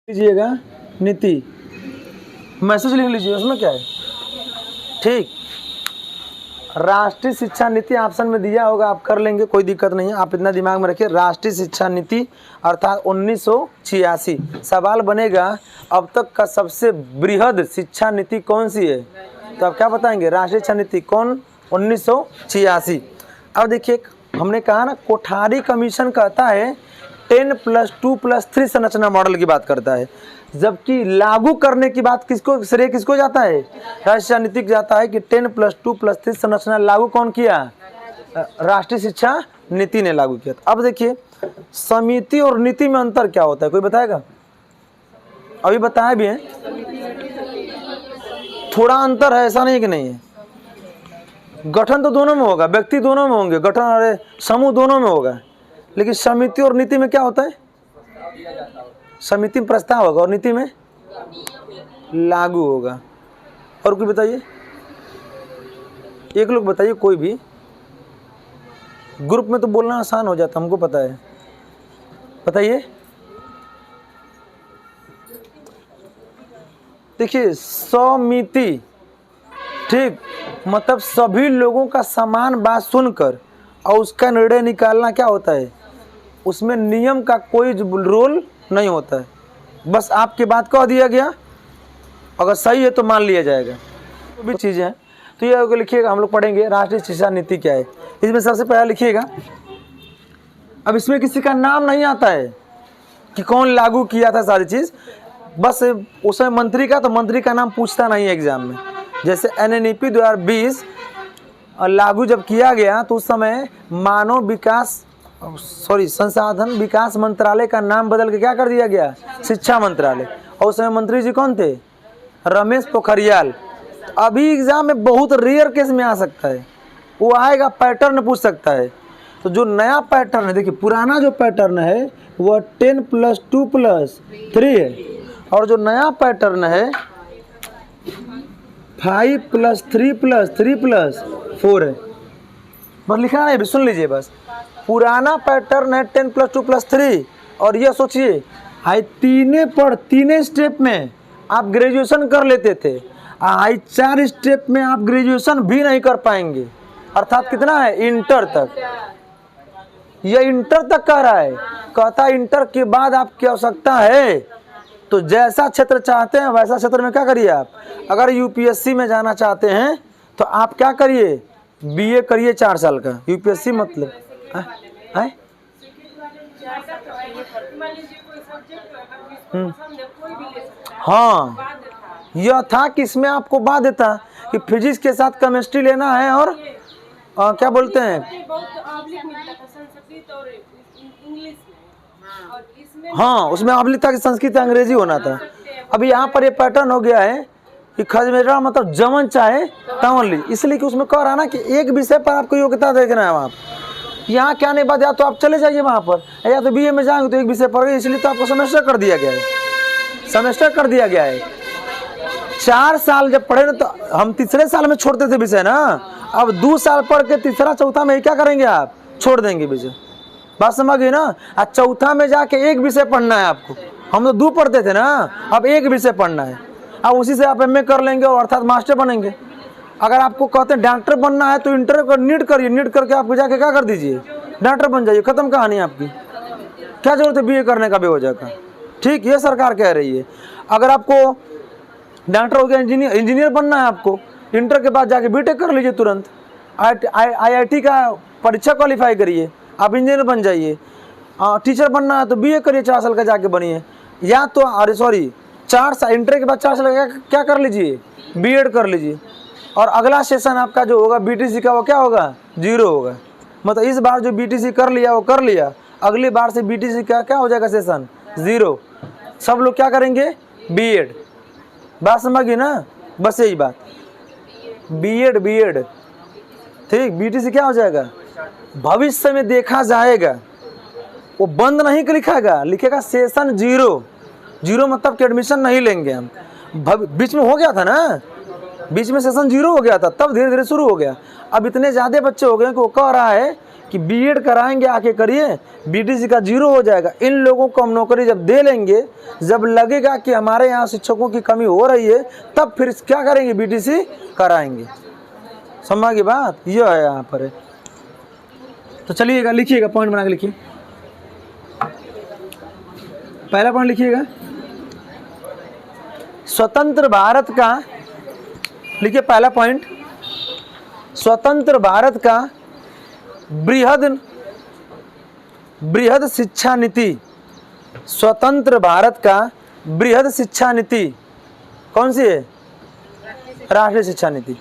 लीजिएगा नीति, मैसेज लिख लीजिए, उसमें क्या है। ठीक, राष्ट्रीय शिक्षा नीति ऑप्शन में दिया होगा, आप कर लेंगे, कोई दिक्कत नहीं है। आप इतना दिमाग में रखिए, राष्ट्रीय शिक्षा नीति अर्थात 1986। सवाल बनेगा अब तक का सबसे बृहद शिक्षा नीति कौन सी है, तो आप क्या बताएंगे, राष्ट्रीय शिक्षा नीति कौन, 1986। अब देखिए, हमने कहा ना, कोठारी कमीशन कहता है 10+2+3 संरचना मॉडल की बात करता है, जबकि लागू करने की बात किसको, श्रेय किसको जाता है, राष्ट्रीय शिक्षा नीति को जाता है कि 10+2+3 संरचना लागू कौन किया, राष्ट्रीय शिक्षा नीति ने लागू किया। अब देखिए, समिति और नीति में अंतर क्या होता है, कोई बताएगा? अभी बताया भी है, थोड़ा अंतर है, ऐसा नहीं कि नहीं है। गठन तो दोनों में होगा, व्यक्ति दोनों में होंगे, गठन और समूह दोनों में होगा, लेकिन समिति और नीति में क्या होता है, समिति में प्रस्ताव होगा और नीति में लागू होगा। और कोई बताइए, एक लोग बताइए, कोई भी। ग्रुप में तो बोलना आसान हो जाता, हमको पता है, बताइए। देखिए, समिति, ठीक, मतलब सभी लोगों का समान बात सुनकर और उसका निर्णय निकालना क्या होता है, उसमें नियम का कोई रोल नहीं होता है, बस आपकी बात कह दिया गया, अगर सही है तो मान लिया जाएगा, तो भी चीज़ें हैं। तो ये लिखिएगा, हम लोग पढ़ेंगे राष्ट्रीय शिक्षा नीति क्या है। इसमें सबसे पहला लिखिएगा, अब इसमें किसी का नाम नहीं आता है कि कौन लागू किया था सारी चीज़, बस उसमें मंत्री का, तो मंत्री का नाम पूछता नहीं है एग्जाम में। जैसे NNEP 2020 लागू जब किया गया तो उस समय संसाधन विकास मंत्रालय का नाम बदल के क्या कर दिया गया, शिक्षा मंत्रालय, और उस समय मंत्री जी कौन थे, रमेश पोखरियाल। अभी एग्जाम में बहुत रेयर केस में आ सकता है, वो आएगा, पैटर्न पूछ सकता है। तो जो नया पैटर्न है, देखिए पुराना जो पैटर्न है वह 10+2+3 है, और जो नया पैटर्न है 5+3+3+4 है। बस लिखना नहीं, सुन लीजिए बस। पुराना पैटर्न है 10+2+3, और ये सोचिए, हाई तीन स्टेप में आप ग्रेजुएशन कर लेते थे, हाई 4 स्टेप में आप ग्रेजुएशन भी नहीं कर पाएंगे, अर्थात कितना है, इंटर तक। यह इंटर तक कह रहा है, कहता है इंटर के बाद आपकी आवश्यकता है तो जैसा क्षेत्र चाहते हैं वैसा क्षेत्र में क्या करिए आप। अगर UPSC में जाना चाहते हैं तो आप क्या करिए, BA करिए 4 साल का। UPSC मतलब है? हाँ, यह था कि इसमें आपको बाध्य था कि फिजिक्स के साथ केमिस्ट्री लेना है, और क्या बोलते हैं, हाँ, उसमें आबलिक था कि संस्कृत अंग्रेजी होना था। अभी यहाँ पर ये पैटर्न हो गया है कि खजमेरा मतलब जमन चाहे तमन ली, इसलिए कि उसमें कह रहा ना कि एक विषय पर आपको योग्यता देखना है। वहाँ यहाँ क्या नहीं बात, या तो आप चले जाइए वहाँ पर, या तो BA में जाएंगे तो एक विषय पढ़ गए, इसलिए तो आपको सेमेस्टर कर दिया गया है, सेमेस्टर कर दिया गया है। 4 साल जब पढ़े ना, तो हम तीसरे साल में छोड़ते थे विषय ना, अब 2 साल पढ़ के तीसरा चौथा में क्या करेंगे, आप छोड़ देंगे विषय। बात समझ गई ना। आज चौथा में जाके एक विषय पढ़ना है आपको, हम तो 2 पढ़ते थे ना, अब एक विषय पढ़ना है, अब उसी से आप MA कर लेंगे और अर्थात मास्टर बनेंगे। अगर आपको कहते हैं डॉक्टर बनना है तो इंटर कर, नीट करिए, नीट करके आपको जाके क्या कर दीजिए, डॉक्टर बन जाइए, खत्म कहानी आपकी, क्या जरूरत है BA करने का बेवजह का। ठीक, ये सरकार कह रही है। अगर आपको डॉक्टर हो गया, इंजीनियर बनना है आपको, इंटर के बाद जाके BTech कर लीजिए तुरंत, IIT का परीक्षा क्वालिफाई करिए, आप इंजीनियर बन जाइए। टीचर बनना है तो BA करिए, 4 साल का जाके बनिए, या तो 4 साल इंटर के बाद 4 साल का क्या कर लीजिए, B.Ed कर लीजिए, और अगला सेशन आपका जो होगा BTC का वो क्या होगा, 0 होगा। मतलब इस बार जो BTC कर लिया वो कर लिया, अगली बार से BTC का क्या हो जाएगा, सेशन 0। सब लोग क्या करेंगे, B.Ed। बात समझ गई ना, बस यही बात, B.Ed। ठीक, BTC क्या हो जाएगा, भविष्य में देखा जाएगा, वो बंद नहीं लिखेगा, लिखेगा सेशन 0 मतलब कि एडमिशन नहीं लेंगे हम। बीच में हो गया था ना, बीच में सेशन 0 हो गया था, तब धीरे धीरे शुरू हो गया। अब इतने ज़्यादा बच्चे हो गए कि वो कह रहा है कि बीएड कराएंगे आके करिए, बीटीसी का 0 हो जाएगा। इन लोगों को हम नौकरी जब दे लेंगे, जब लगेगा कि हमारे यहाँ शिक्षकों की कमी हो रही है, तब फिर क्या करेंगे, बीटीसी कराएंगे। समझ की बात, ये है यहाँ पर है। तो चलिएगा, लिखिएगा, पॉइंट बना के लिखिए। पहला पॉइंट लिखिएगा, स्वतंत्र भारत का, लिखिए पहला पॉइंट, स्वतंत्र भारत का बृहद शिक्षा नीति, स्वतंत्र भारत का बृहद शिक्षा नीति कौन सी है, राष्ट्रीय शिक्षा नीति,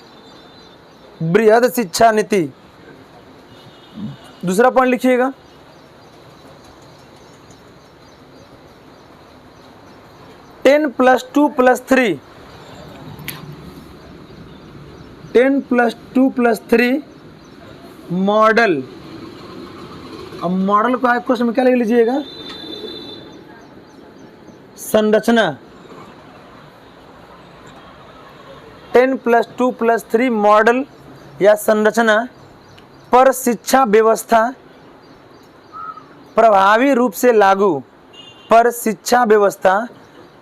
बृहद शिक्षा नीति। दूसरा पॉइंट लिखिएगा, ten plus two plus three model. अब मॉडल को आप क्वेश्चन में क्या लिख लीजिएगा, संरचना। 10 प्लस 2 प्लस 3 मॉडल या संरचना पर शिक्षा व्यवस्था प्रभावी रूप से लागू, पर शिक्षा व्यवस्था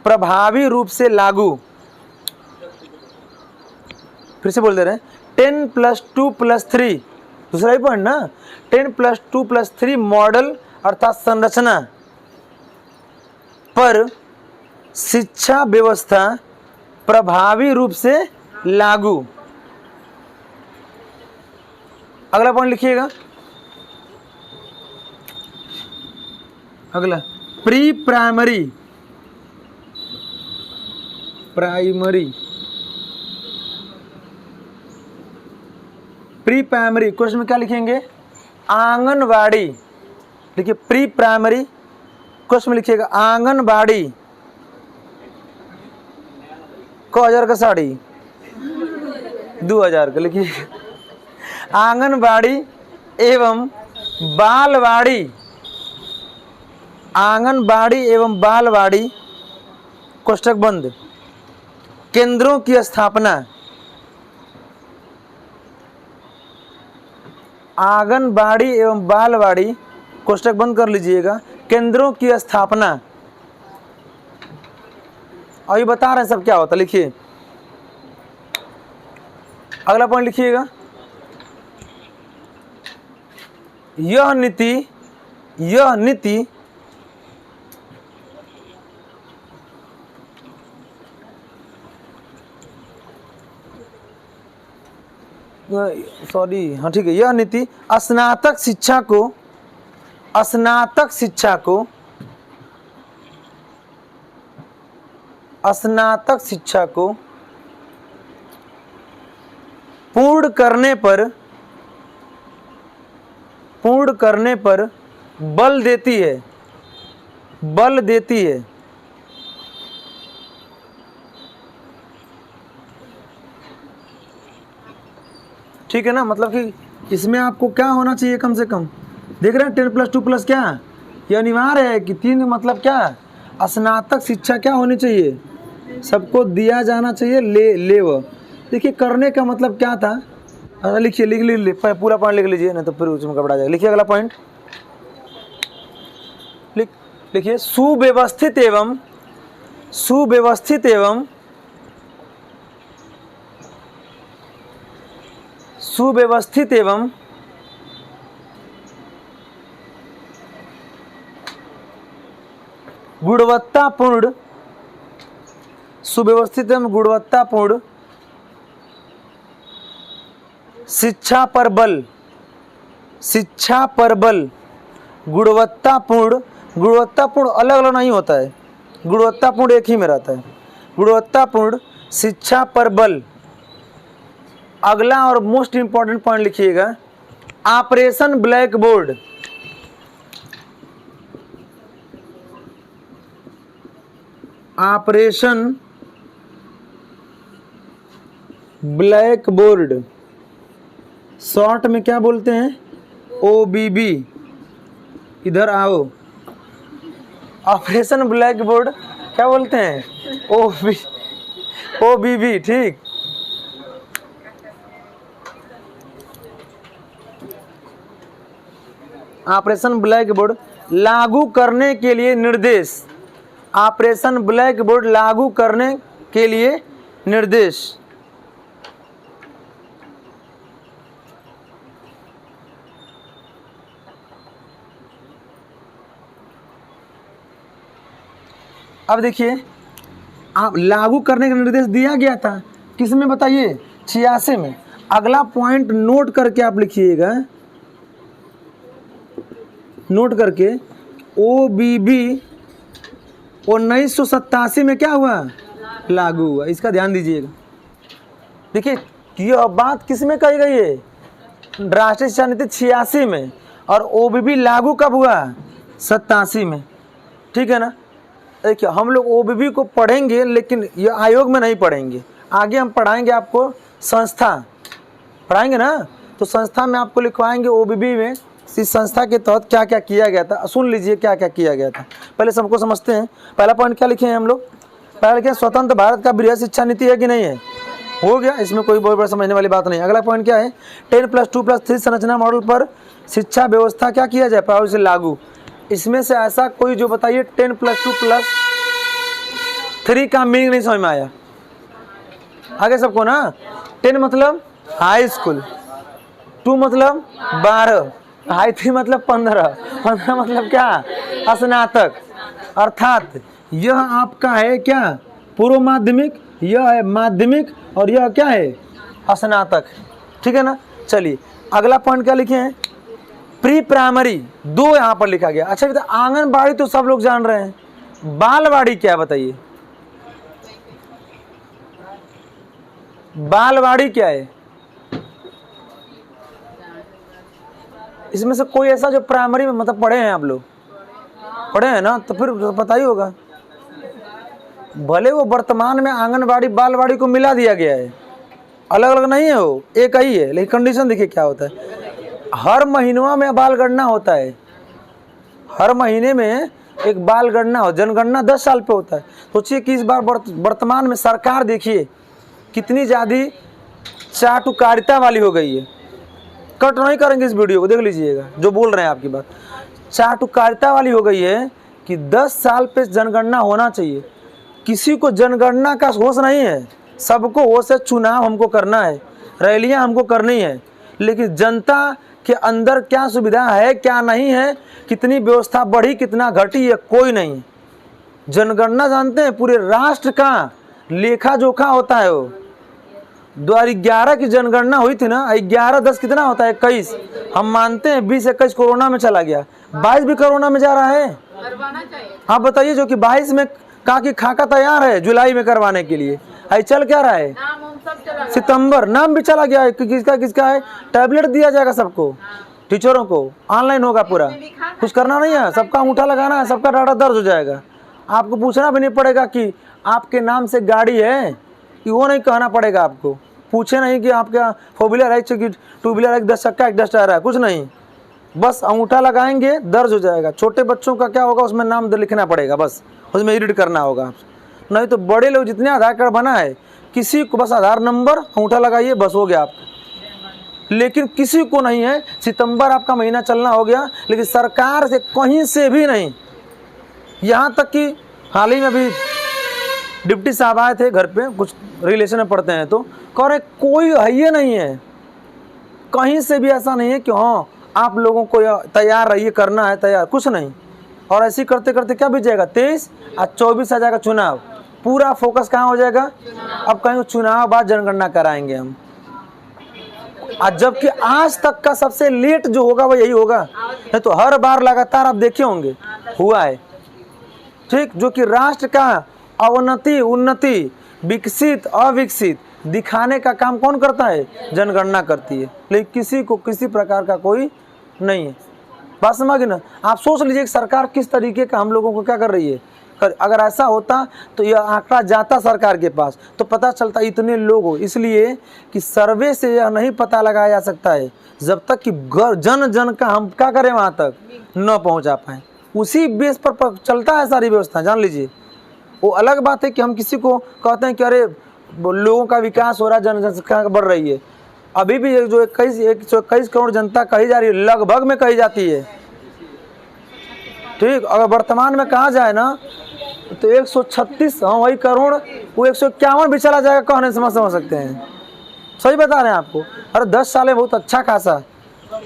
प्रभावी रूप से लागू। फिर से बोल दे रहे हैं, 10 प्लस 2 प्लस 3, दूसरा ही पॉइंट ना, 10 प्लस 2 प्लस 3 मॉडल अर्थात संरचना पर शिक्षा व्यवस्था प्रभावी रूप से लागू। अगला पॉइंट लिखिएगा, अगला pre primary, pre primary question में क्या लिखेंगे, आंगनवाड़ी। देखिए प्री प्राइमरी क्वेश्चन में लिखिएगा आंगनवाड़ी को 1000 का साड़ी 2000 का, लिखिए आंगनवाड़ी एवं बालवाड़ी, आंगनवाड़ी एवं बालवाड़ी कोष्ठक बंद केंद्रों की स्थापना, आंगनबाड़ी एवं बालवाड़ी कोष्ठक बंद कर लीजिएगा, केंद्रों की स्थापना। अभी बता रहे हैं सब क्या होता, लिखिए अगला पॉइंट लिखिएगा, यह नीति सॉरी हाँ ठीक है, यह नीति स्नातक शिक्षा को पूर्ण करने पर बल देती है, ठीक है ना। मतलब कि इसमें आपको क्या होना चाहिए, कम से कम देख रहे हैं 10 प्लस 2 प्लस क्या, यह अनिवार्य है कि 3 मतलब क्या, स्नातक शिक्षा क्या होनी चाहिए, सबको दिया जाना चाहिए, ले वो। देखिए करने का मतलब क्या था, लिखिए लिख पूरा पॉइंट लिख लीजिए, नहीं तो फिर उसमें घबरा जाएगा। लिखिए अगला पॉइंट, लिखिए सुव्यवस्थित एवं गुणवत्तापूर्ण शिक्षा पर बल, गुणवत्तापूर्ण अलग अलग नहीं होता है, गुणवत्तापूर्ण एक ही में रहता है, गुणवत्तापूर्ण शिक्षा पर बल। अगला और मोस्ट इंपॉर्टेंट पॉइंट लिखिएगा, operation black board. Operation black board short में क्या बोलते हैं, OBB। इधर आओ, ऑपरेशन ब्लैक बोर्ड क्या बोलते हैं, OBB, ठीक। ऑपरेशन ब्लैक बोर्ड लागू करने के लिए निर्देश, ऑपरेशन ब्लैक बोर्ड लागू करने के लिए निर्देश। अब देखिए, आप लागू करने का निर्देश दिया गया था किस में बताइए, 86 में। अगला पॉइंट नोट करके आप लिखिएगा, नोट करके, OBB 1987 में क्या हुआ, लागू हुआ। इसका ध्यान दीजिएगा। देखिए यह बात किस में कही गई है, राष्ट्रीय शिक्षा नीति 86 में, और OBB लागू कब हुआ, 87 में। ठीक है ना। देखिए हम लोग OBB को पढ़ेंगे लेकिन ये आयोग में नहीं पढ़ेंगे, आगे हम पढ़ाएंगे आपको संस्था, पढ़ाएंगे ना, तो संस्था में आपको लिखवाएंगे OBB में इस संस्था के तहत क्या क्या किया गया था। सुन लीजिए क्या क्या किया गया था, पहले सबको समझते हैं। पहला पॉइंट क्या लिखे हैं हम लोग, पहले लिखे स्वतंत्र भारत का बृहद शिक्षा नीति है कि नहीं है, हो गया, इसमें कोई बहुत बड़ा समझने वाली बात नहीं। अगला पॉइंट क्या है, 10+2+3 संरचना मॉडल पर शिक्षा व्यवस्था क्या किया जाए, प्रभावी से लागू। इसमें से ऐसा कोई जो बताइए 10+2+3 का मीनिंग नहीं समझ में आया, आगे सबको ना। 10 मतलब हाई स्कूल, 2 मतलब 12, हाई 3 मतलब 15, 15 मतलब क्या, स्नातक, अर्थात यह आपका है क्या, पूर्व माध्यमिक, यह है माध्यमिक, और यह क्या है, स्नातक। ठीक है ना। चलिए अगला पॉइंट क्या लिखे हैं, प्री प्राइमरी 2 यहाँ पर लिखा गया। अच्छा बेटा आंगनबाड़ी तो सब लोग जान रहे हैं, बालवाड़ी क्या बताइए, बालवाड़ी क्या है। इसमें से कोई ऐसा जो प्राइमरी में मतलब पढ़े हैं, आप लोग पढ़े हैं ना, तो फिर पता ही होगा। भले वो वर्तमान में आंगनबाड़ी बालवाड़ी को मिला दिया गया है, अलग अलग नहीं है, वो एक ही है, लेकिन कंडीशन देखिए क्या होता है, हर महीनों में बाल गणना होता है, हर महीने में एक बाल गणना हो, जनगणना 10 साल पे होता है। सोचिए कि इस बार वर्तमान में सरकार देखिए कितनी ज़्यादा चाटुकारिता वाली हो गई है। कट नहीं करेंगे इस वीडियो को, देख लीजिएगा जो बोल रहे हैं आपकी बात, चाटुकारिता वाली हो गई है कि 10 साल पे जनगणना होना चाहिए। किसी को जनगणना का होश नहीं है, सबको होश है चुनाव हमको करना है, रैलियां हमको करनी है, लेकिन जनता के अंदर क्या सुविधा है क्या नहीं है, कितनी व्यवस्था बढ़ी कितना घटी है, कोई नहीं। जनगणना जानते हैं पूरे राष्ट्र का लेखा जोखा होता है। वो 2011 की जनगणना हुई थी ना, 11-10 कितना होता है, 21। हम मानते हैं 20-21 कोरोना में चला गया, 22 भी कोरोना में जा रहा है। आप बताइए जो कि 22 में कहा कि खाका तैयार है जुलाई में करवाने के लिए, आई चल क्या रहा है, सितंबर नाम भी चला गया है, किसका किसका है, टैबलेट दिया जाएगा सबको, टीचरों को ऑनलाइन होगा पूरा, कुछ करना नहीं है, सबका अंगूठा लगाना है, सबका डाटा दर्ज हो जाएगा। आपको पूछना भी नहीं पड़ेगा कि आपके नाम से गाड़ी है, कि वो नहीं कहना पड़ेगा आपको, पूछे नहीं कि आपका 4 व्हीलर है कि 2 व्हीलर है, 10 चक्का 10 टायर है, कुछ नहीं, बस अंगूठा लगाएंगे दर्ज हो जाएगा। छोटे बच्चों का क्या होगा, उसमें नाम लिखना पड़ेगा, बस उसमें एडिट करना होगा। नहीं तो बड़े लोग जितने आधार कार्ड बना है, किसी को बस आधार नंबर अंगूठा लगाइए बस हो गया आपका, लेकिन किसी को नहीं है। सितंबर आपका महीना चलना हो गया, लेकिन सरकार से कहीं से भी नहीं। यहाँ तक कि हाल ही में भी डिप्टी साहब आए थे घर पे, कुछ रिलेशन में पढ़ते हैं, तो कह रहे कोई है ही नहीं है, कहीं से भी ऐसा नहीं है कि हाँ आप लोगों को तैयार रहिए करना है, तैयार कुछ नहीं। और ऐसे करते करते क्या बीत जाएगा, 23 और 24 आ जाएगा चुनाव, पूरा फोकस कहाँ हो जाएगा, अब कहीं चुनाव बाद जनगणना कराएंगे हम। आज जबकि आज तक का सबसे लेट जो होगा वो यही होगा, नहीं तो हर बार लगातार आप देखे होंगे हुआ है। ठीक, जो कि राष्ट्र का अवनति उन्नति विकसित अविकसित दिखाने का काम कौन करता है, जनगणना करती है, लेकिन किसी को किसी प्रकार का कोई नहीं है। बात समझ ना। आप सोच लीजिए कि सरकार किस तरीके का हम लोगों को क्या कर रही है। अगर ऐसा होता तो यह आंकड़ा जाता सरकार के पास तो पता चलता इतने लोग हो, इसलिए कि सर्वे से यह नहीं पता लगाया जा सकता है जब तक कि जन जन का हम क्या करें वहाँ तक न पहुँचा पाए। उसी बेस पर चलता है सारी व्यवस्था, जान लीजिए। वो अलग बात है कि हम किसी को कहते हैं कि अरे लोगों का विकास हो रहा है, जनसंख्या बढ़ रही है। अभी भी जो 121 करोड़ जनता कही जा रही है, लगभग में कही जाती है ठीक। अगर वर्तमान में कहा जाए ना तो 136, हाँ वही करोड़, वो 151 भी चला जाएगा, कहने से समझ सकते हैं। सही बता रहे हैं आपको। अरे 10 साल में बहुत अच्छा खासा,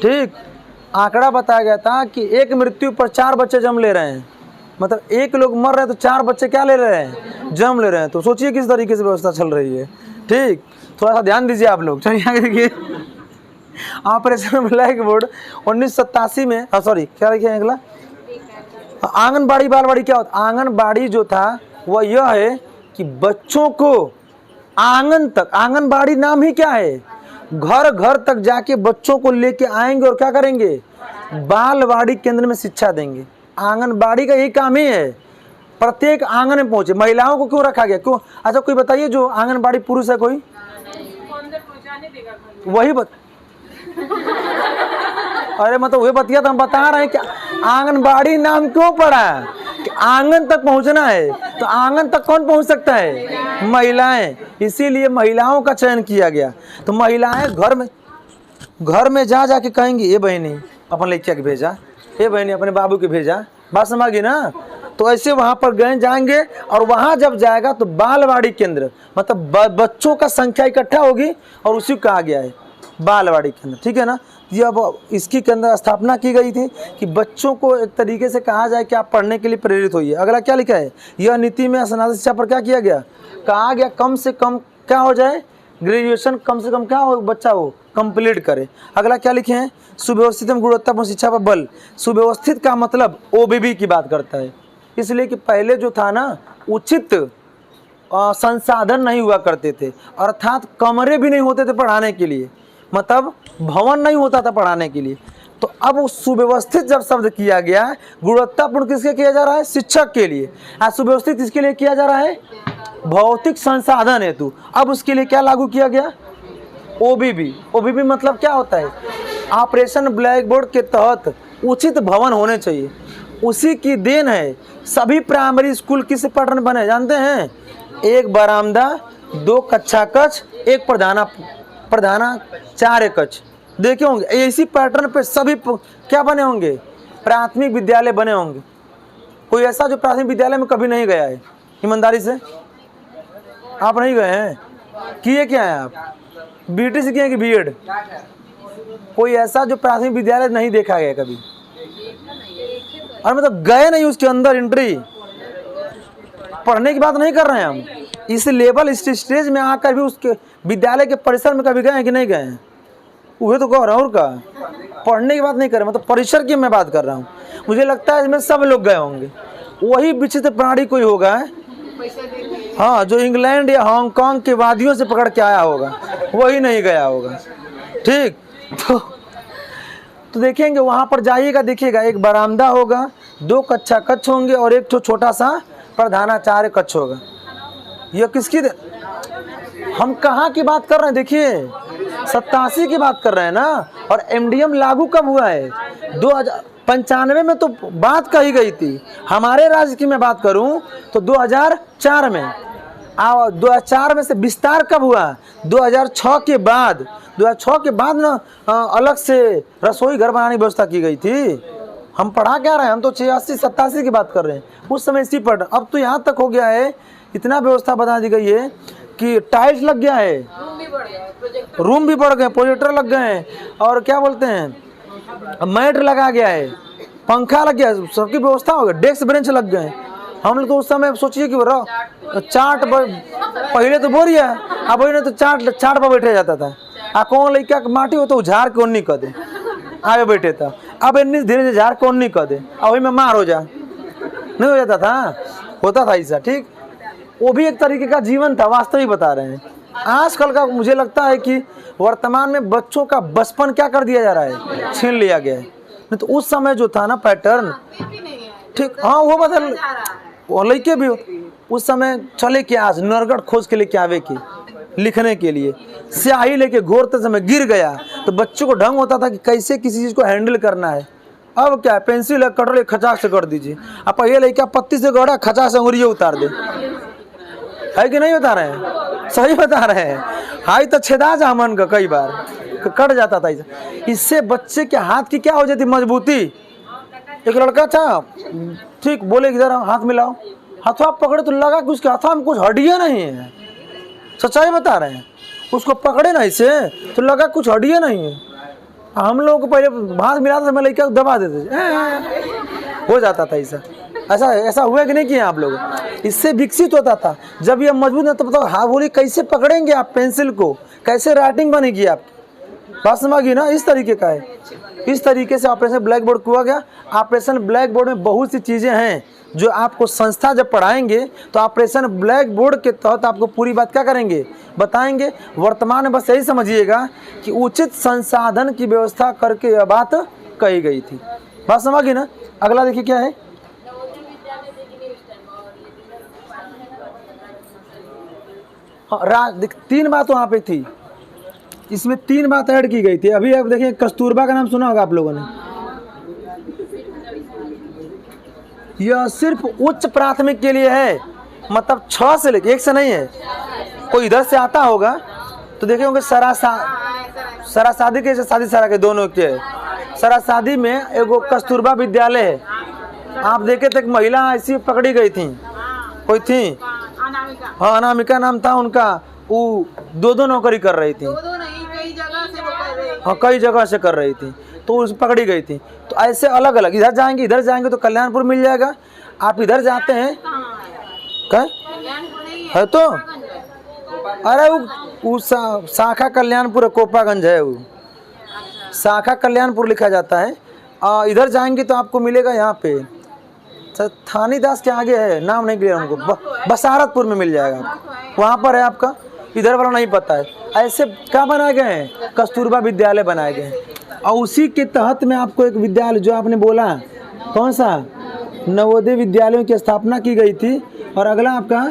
ठीक, आंकड़ा बताया गया था कि एक मृत्यु पर 4 बच्चे जन्म ले रहे हैं। मतलब एक लोग मर रहे हैं तो 4 बच्चे क्या ले रहे हैं, जन्म ले रहे हैं। तो सोचिए किस तरीके से व्यवस्था चल रही है। ठीक, थोड़ा सा ध्यान दीजिए आप लोग। चलिए आगे देखिए, ऑपरेशन ब्लैक बोर्ड 1987 में, सॉरी क्या लिखे अगला, आंगनबाड़ी बालवाड़ी क्या होता। आंगनबाड़ी जो था वह यह है कि बच्चों को आंगन तक, आंगनबाड़ी नाम ही क्या है, घर घर तक जाके बच्चों को लेके आएंगे और क्या करेंगे, बालवाड़ी केंद्र में शिक्षा देंगे। आंगनबाड़ी का यही काम ही है, प्रत्येक आंगन में पहुंचे। महिलाओं को क्यों रखा गया, क्यों? अच्छा कोई बताइए जो आंगनबाड़ी पुरुष है कोई, वही अरे मतलब वही बतिया तो हम बता रहे हैं कि आंगनबाड़ी नाम क्यों पड़ा है कि आंगन तक पहुंचना है। तो आंगन तक कौन पहुंच सकता है, महिलाएं। इसीलिए महिलाओं का चयन किया गया। तो महिलाएं घर में जा जाके कहेंगी, ये बहनी अपन लड़किया के भेजा, ये बहनी अपने बाबू के भेजा, बात समझ गई ना। तो ऐसे वहां पर गए जाएंगे और वहां जब जाएगा तो बालवाड़ी केंद्र, मतलब बच्चों का संख्या इकट्ठा होगी और उसी को कहा गया है बालवाड़ी केंद्र। ठीक है ना। ये अब इसकी के अंदर स्थापना की गई थी कि बच्चों को एक तरीके से कहा जाए कि आप पढ़ने के लिए प्रेरित होइए। अगला क्या लिखा है, यह नीति में स्नातक शिक्षा पर क्या किया गया, कहा गया कम से कम क्या हो जाए, ग्रेजुएशन कम से कम क्या हो, बच्चा हो कंप्लीट करे। अगला क्या लिखे हैं, सुव्यवस्थित एवं गुणवत्तापूर्ण शिक्षा पर बल। सुव्यवस्थित का मतलब ओबीबी की बात करता है, इसलिए कि पहले जो था ना उचित संसाधन नहीं हुआ करते थे, अर्थात कमरे भी नहीं होते थे पढ़ाने के लिए, मतलब भवन नहीं होता था पढ़ाने के लिए। तो अब सुव्यवस्थित जब शब्द किया गया, गुणवत्तापूर्ण किसके किया जा रहा है, शिक्षक के लिए। आज सुव्यवस्थित किसके लिए किया जा रहा है, भौतिक संसाधन हेतु। अब उसके लिए क्या लागू किया गया, ओबीबी। ओबीबी मतलब क्या होता है, ऑपरेशन ब्लैक बोर्ड के तहत उचित भवन होने चाहिए। उसी की देन है सभी प्राइमरी स्कूल किस पैटर्न बने जानते हैं, एक बरामदा, 2 कक्षा कक्ष, एक प्रधाना 4 कक्ष। देखे होंगे इसी पैटर्न पे सभी क्या बने होंगे, प्राथमिक विद्यालय बने होंगे। कोई ऐसा जो प्राथमिक विद्यालय में कभी नहीं गया है, ईमानदारी से आप नहीं गए हैं, किए क्या हैं आप, बीटी से किए हैं कि बीएड? कोई ऐसा जो प्राथमिक विद्यालय नहीं देखा गया कभी, और मतलब गए नहीं उसके अंदर एंट्री, पढ़ने की बात नहीं कर रहे हैं हम, इस लेवल इस स्टेज में आकर भी उसके विद्यालय के परिसर में कभी गए हैं कि नहीं गए हैं, वह तो कह रहा हूँ। और का पढ़ने की बात नहीं कर रहा, मतलब परिसर की मैं बात कर रहा हूँ। मुझे लगता है इसमें सब लोग गए होंगे। वही विचित्र प्राणी कोई होगा, हाँ, जो इंग्लैंड या हांगकांग के वादियों से पकड़ के आया होगा, वही नहीं गया होगा। ठीक, तो देखेंगे वहाँ पर जाइएगा, देखिएगा एक बरामदा होगा, 2 कक्षा कक्ष होंगे और एक छोटा सा प्रधानाचार्य कक्ष होगा। यह किसकी हम कहाँ की बात कर रहे हैं, देखिए 87 की बात कर रहे हैं ना। और एमडीएम लागू कब हुआ है, 2095 में तो बात कही गई थी। हमारे राज्य की मैं बात करूं तो 2004 में, 2004 में से विस्तार कब हुआ, 2006 के बाद। 2006 के बाद ना अलग से रसोई घर बनाने की व्यवस्था की गई थी। हम पढ़ा क्या रहे हैं, हम तो 86-87 की बात कर रहे हैं, उस समय इसी पर। अब तो यहाँ तक हो गया है, इतना व्यवस्था बना दी गई है कि टाइल्स लग गया है, रूम भी बढ़ गए, प्रोजेक्टर लग गए हैं, और क्या बोलते हैं मैट लगा गया है, पंखा लग गया, सबकी व्यवस्था हो गई, डेस्क बेंच लग गए। हम लोग तो उस समय सोचिए कि चाट पहले तो बोरिया, अब नहीं तो चाट पर बैठे जाता था। आ कौन लड़का माटी हो तो झाड़ कौन नहीं कर दे, आगे बैठे था। अब इतनी धीरे से झाड़ कौन नहीं कर दे, अब वही में मार हो जा, नहीं हो जाता था, होता था ऐसा। ठीक, वो भी एक तरीके का जीवन था, वास्तविक बता रहे हैं। आजकल का मुझे लगता है कि वर्तमान में बच्चों का बचपन क्या कर दिया जा रहा है, छीन लिया गया है। नहीं तो उस समय जो था ना पैटर्न, ठीक, हाँ वो बदल, वो लड़के भी उस समय चले के आज नरगढ़ खोज के लेके आवे की लिखने के लिए, स्याही लेके घोरते समय गिर गया तो बच्चों को ढंग होता था कि कैसे किसी चीज़ को हैंडल करना है। अब क्या है, पेंसिल है, कटर खचाक से कर दीजिए। अब पहले लड़का पत्ती से गड़ा, खचाक से अंगुरिया उतार दे, है कि नहीं बता रहे हैं, सही बता रहे हैं। हाई तो छेदा जा मन का कई बार कट जाता था। इससे बच्चे के हाथ की क्या हो जाती, मजबूती, एक लड़का था, ठीक बोले इधर हाथ मिलाओ, हथवा पकड़े तो लगा कि उसके हथवा में कुछ हड्डियाँ नहीं है, सच्चाई बता रहे हैं। उसको पकड़े ना इसे तो लगा कुछ हड्डियाँ नहीं है। हम लोगों को पहले हाथ मिलाता था, मैं लड़का दबा देते हो जाता था ऐसा। ऐसा ऐसा हुआ कि नहीं किया आप लोग? इससे विकसित होता था। जब ये मजबूत है तो बताओ हाँ बोली कैसे पकड़ेंगे आप पेंसिल को, कैसे राइटिंग बनेगी आपकी, बात समझिए ना। इस तरीके का है, इस तरीके से ऑपरेशन ब्लैक बोर्ड किया गया। ऑपरेशन ब्लैक बोर्ड में बहुत सी चीज़ें हैं जो आपको संस्था जब पढ़ाएंगे तो ऑपरेशन ब्लैक बोर्ड के तहत आपको पूरी बात क्या करेंगे, बताएंगे। वर्तमान में बस यही समझिएगा कि उचित संसाधन की व्यवस्था करके यह बात कही गई थी। बात समझिए ना। अगला देखिए क्या है, हाँ 3 बात वहाँ पे थी, इसमें 3 बात ऐड की गई थी। अभी आप देखिए कस्तूरबा का नाम सुना होगा आप लोगों ने। यह सिर्फ उच्च प्राथमिक के लिए है, मतलब 6 से लेकर 1 से नहीं है। कोई इधर से आता होगा तो देखे होंगे सरा शादी के शादी सारा के दोनों के सरा शादी में एगो कस्तूरबा विद्यालय है। आप देखे तो एक महिला ऐसी पकड़ी गई थी, कोई थी, हाँ अनामिका नाम था उनका। वो 2 नौकरी कर रही थी, हाँ कई जगह से कर रही थी, तो उस पकड़ी गई थी। तो ऐसे अलग अलग इधर जाएंगे तो कल्याणपुर मिल जाएगा। आप इधर जाते हैं क्या है तो, अरे वो शाखा कल्याणपुर है, कोपागंज है वो, शाखा कल्याणपुर लिखा जाता है। इधर जाएंगे तो आपको मिलेगा यहाँ पे थानीदास के आगे है, नाम नहीं क्लियर हमको, बसारतपुर में मिल जाएगा, वहाँ पर है आपका। इधर वाला नहीं पता है। ऐसे क्या बनाए गए हैं, कस्तूरबा विद्यालय बनाए गए हैं। और उसी के तहत में आपको एक विद्यालय जो आपने बोला कौन सा, नवोदय विद्यालयों की स्थापना की गई थी। और अगला आपका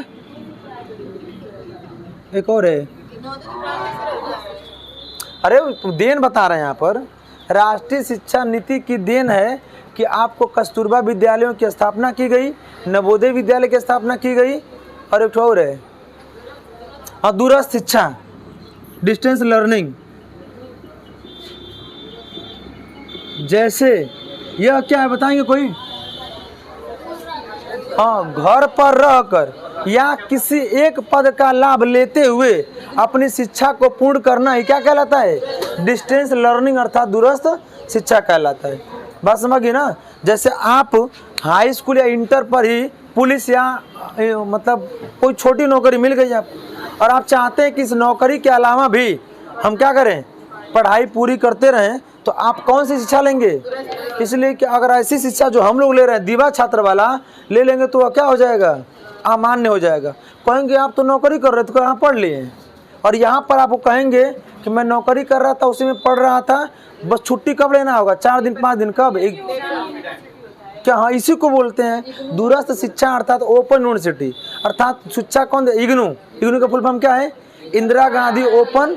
एक और है, अरे देन बता रहे हैं यहाँ पर, राष्ट्रीय शिक्षा नीति की देन है कि आपको कस्तूरबा विद्यालयों की स्थापना की गई, नवोदय विद्यालय की स्थापना की गई। और एक और है और दूरस्थ शिक्षा, डिस्टेंस लर्निंग। जैसे यह क्या है बताएंगे कोई? हाँ, घर पर रहकर या किसी एक पद का लाभ लेते हुए अपनी शिक्षा को पूर्ण करना ही क्या कहलाता है, डिस्टेंस लर्निंग अर्थात दूरस्थ शिक्षा कहलाता है। बात समझिए ना। जैसे आप हाई स्कूल या इंटर पर ही पुलिस या मतलब कोई छोटी नौकरी मिल गई आपको, और आप चाहते हैं कि इस नौकरी के अलावा भी हम क्या करें, पढ़ाई पूरी करते रहें, तो आप कौन सी शिक्षा लेंगे? इसलिए कि अगर ऐसी शिक्षा जो हम लोग ले रहे हैं दीवा छात्र वाला ले लेंगे तो वह क्या हो जाएगा, अमान्य हो जाएगा। कहेंगे आप तो नौकरी कर रहे थे, यहाँ पढ़ लिए। और यहाँ पर आपको कहेंगे कि मैं नौकरी कर रहा था, उसी में पढ़ रहा था, बस छुट्टी कब लेना होगा, 4 दिन 5 दिन कब क्या? हाँ, इसी को बोलते हैं दूरस्थ शिक्षा अर्थात ओपन यूनिवर्सिटी। अर्थात शिक्षा कौन दे? इग्नू। इग्नू का फुल फॉर्म क्या है? इंदिरा गांधी ओपन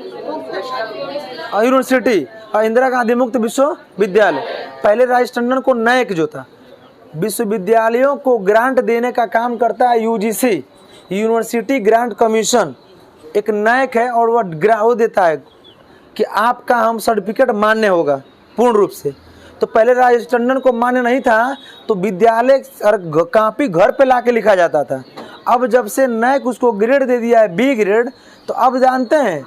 यूनिवर्सिटी और इंदिरा गांधी मुक्त विश्वविद्यालय। पहले राजेश टंडन को नैक जो था, विश्वविद्यालयों को ग्रांट देने का काम करता है यूजीसी, यूनिवर्सिटी ग्रांट कमीशन। एक नैक है और वो देता है कि आपका हम सर्टिफिकेट मान्य होगा पूर्ण रूप से। तो पहले राजेश टंडन को मान्य नहीं था तो विद्यालय कापी घर पे लाके लिखा जाता था। अब जब से नैक उसको ग्रेड दे दिया है बी ग्रेड, तो अब जानते हैं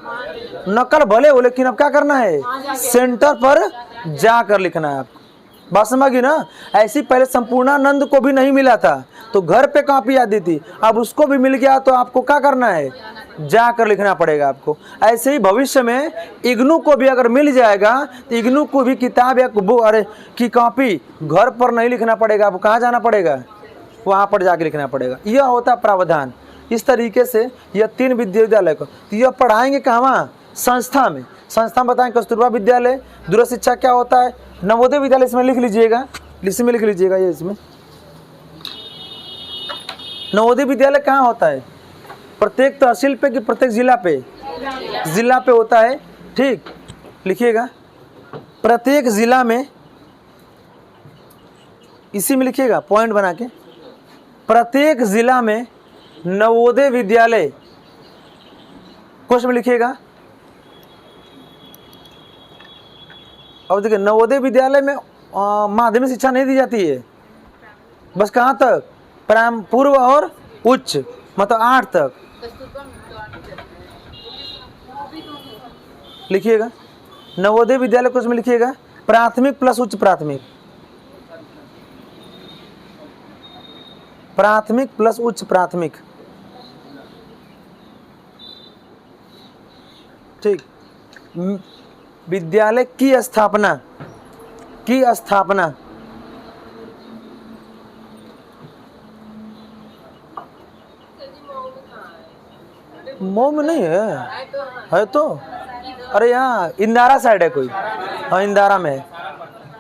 नकल भले हो लेकिन अब क्या करना है, सेंटर पर जाकर लिखना है आपको। बात समझिए ना। ऐसी पहले संपूर्णानंद को भी नहीं मिला था तो घर पे कॉपी आती थी, अब उसको भी मिल गया तो आपको क्या करना है, जाकर लिखना पड़ेगा आपको। ऐसे ही भविष्य में इग्नू को भी अगर मिल जाएगा तो इग्नू को भी किताब या की कॉपी घर पर नहीं लिखना पड़ेगा, आपको कहाँ जाना पड़ेगा, वहाँ पर जाकर लिखना पड़ेगा। यह होता प्रावधान। इस तरीके से यह 3 विद्यालय को यह पढ़ाएंगे कहाँ, संस्था में। संस्था में बताएं कस्तूरबा विद्यालय, दूरस्थ शिक्षा क्या होता है, नवोदय विद्यालय इसमें लिख लीजिएगा, इसमें लिख लीजिएगा। ये इसमें नवोदय विद्यालय कहाँ होता है, प्रत्येक तहसील पे कि प्रत्येक जिला पे, जिला पे होता है। ठीक, लिखिएगा प्रत्येक जिला में, इसी में लिखिएगा पॉइंट बना के, प्रत्येक जिला में नवोदय विद्यालय क्वेश्चन में लिखिएगा। अब देखिए नवोदय विद्यालय में माध्यमिक शिक्षा नहीं दी जाती है, बस कहाँ तक, पूर्व और उच्च, मतलब 8 तक। लिखिएगा नवोदय विद्यालय को उसमें लिखिएगा प्राथमिक प्लस उच्च प्राथमिक, प्राथमिक प्लस उच्च प्राथमिक, ठीक। विद्यालय की स्थापना, की स्थापना, मऊ में नहीं है तो, अरे यहाँ इंदारा साइड है कोई, हाँ इंदारा में है,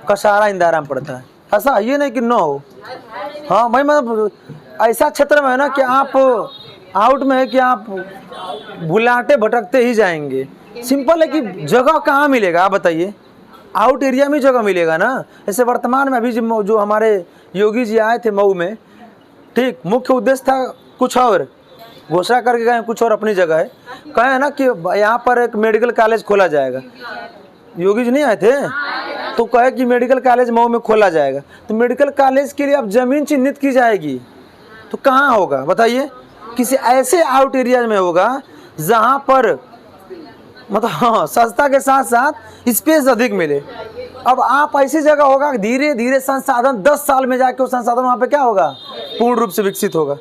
कसारा इंदारा में पड़ता है। ऐसा ये नहीं कि न हो, हाँ भाई मतलब ऐसा क्षेत्र में है ना कि आप आउट में है कि आप भुलाटे भटकते ही जाएंगे। सिंपल है कि जगह कहाँ मिलेगा आप बताइए, आउट एरिया में जगह मिलेगा ना। जैसे वर्तमान में अभी जो हमारे योगी जी आए थे मऊ में, ठीक, मुख्य उद्देश्य था कुछ और, घोषणा करके गए कुछ और, अपनी जगह है, कहे ना कि यहाँ पर एक मेडिकल कॉलेज खोला जाएगा। योगी जी नहीं आए थे तो कहे कि मेडिकल कॉलेज मऊ में खोला जाएगा, तो मेडिकल कॉलेज के लिए अब जमीन चिन्हित की जाएगी, तो कहाँ होगा बताइए, किसी ऐसे आउट एरिया में होगा जहाँ पर मतलब हाँ सस्ता के साथ साथ स्पेस अधिक मिले। अब आप ऐसी जगह होगा धीरे धीरे संसाधन 10 साल में जाके वो संसाधन वहाँ पे क्या होगा, पूर्ण रूप से विकसित होगा।